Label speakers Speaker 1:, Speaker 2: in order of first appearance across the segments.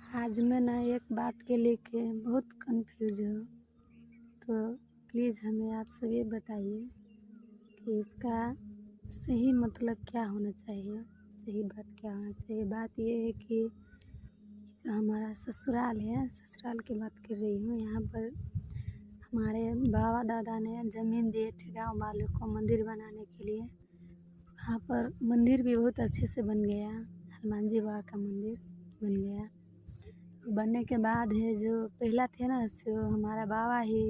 Speaker 1: आज मैं ना एक बात के लेके बहुत कंफ्यूज हूँ। तो प्लीज़ हमें आप सब ये बताइए कि इसका सही मतलब क्या होना चाहिए, सही बात क्या होना चाहिए। बात ये है कि जो हमारा ससुराल है, ससुराल की बात कर रही हूँ। यहाँ पर हमारे बाबा दादा ने ज़मीन दिए थे गाँव वालों को मंदिर बनाने के लिए। वहाँ पर मंदिर भी बहुत अच्छे से बन गया, हनुमान जी बाबा का मंदिर बन गया। बनने के बाद है जो पहला थे ना, सो हमारा बाबा ही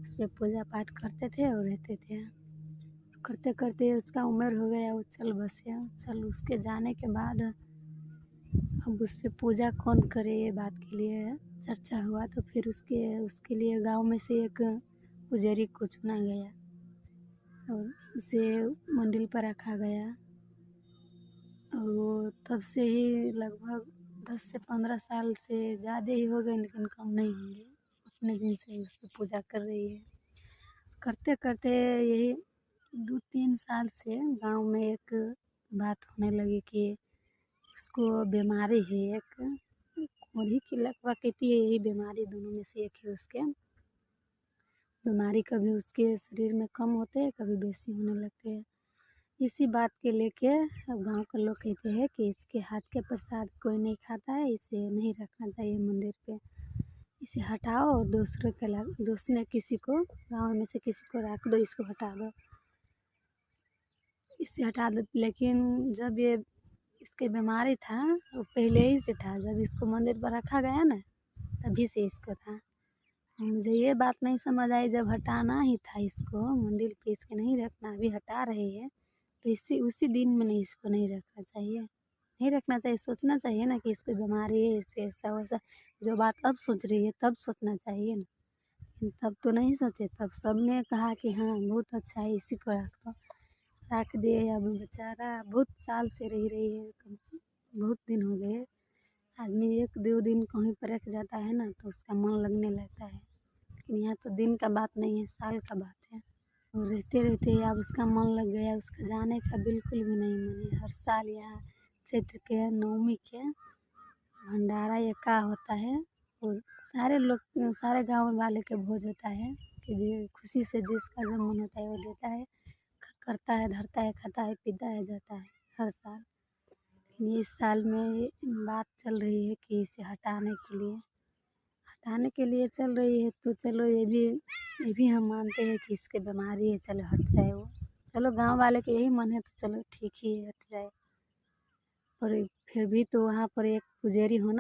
Speaker 1: उसमें पूजा पाठ करते थे और रहते थे। करते करते उसका उम्र हो गया, वो चल बसे। चल उसके जाने के बाद अब उस पर पूजा कौन करे, ये बात के लिए चर्चा हुआ। तो फिर उसके लिए गांव में से एक पुजारी को चुना गया और उसे मंदिर पर रखा गया। और वो तब से ही लगभग 10 से 15 साल से ज़्यादा ही हो गए, लेकिन कम नहीं होंगे। उतने दिन से उसकी पूजा कर रही है। करते करते यही 2-3 साल से गांव में एक बात होने लगी कि उसको बीमारी है, एक कोढ़ी की लकवा कहती है, यही बीमारी दोनों में से एक है उसके। बीमारी कभी उसके शरीर में कम होते हैं, कभी बेसी होने लगते हैं। इसी बात के लेके अब गांव के लोग कहते हैं कि इसके हाथ के प्रसाद कोई नहीं खाता है, इसे नहीं रखना चाहिए मंदिर पे, इसे हटाओ और दूसरे किसी को गांव में से किसी को रख दो, इसको हटा दो, इससे हटा दो। लेकिन जब ये इसके बीमारी था वो पहले ही से था, जब इसको मंदिर पर रखा गया ना तभी से इसको था। मुझे ये बात नहीं समझ आई, जब हटाना ही था इसको मंदिर पे, इसके नहीं रखना, अभी हटा रहे हैं तो उसी दिन में नहीं, इसको नहीं रखना चाहिए, नहीं रखना चाहिए। सोचना चाहिए ना कि इसको बीमारी है, इसे ऐसा वैसा। जो बात अब सोच रही है तब सोचना चाहिए ना, लेकिन तब तो नहीं सोचे। तब सब ने कहा कि हाँ बहुत अच्छा है, इसी को रख दो। रख दिए। अब बेचारा बहुत साल से रही है, कम से बहुत दिन हो गए। आदमी 1-2 दिन कहीं पर रख जाता है ना तो उसका मन लगने लगता है, लेकिन यहाँ तो दिन का बात नहीं है, साल का बात है। और रहते रहते अब उसका मन लग गया, उसका जाने का बिल्कुल भी नहीं मन है। हर साल यहाँ चैत्र के नवमी के भंडारा ये का होता है और सारे लोग, सारे गाँव वाले के भोज होता है कि जो खुशी से जिसका जो मन होता है वो देता है, करता है, धरता है, खाता है, पीता है, जाता है हर साल। लेकिन इस साल में ये बात चल रही है कि इसे हटाने के लिए चल रही है। तो चलो ये भी हम मानते हैं कि इसके बीमारी है, चलो हट जाए वो। चलो गांव वाले के यही मन है तो चलो ठीक ही है, हट जाए। और फिर भी तो वहाँ पर एक पुजारी होना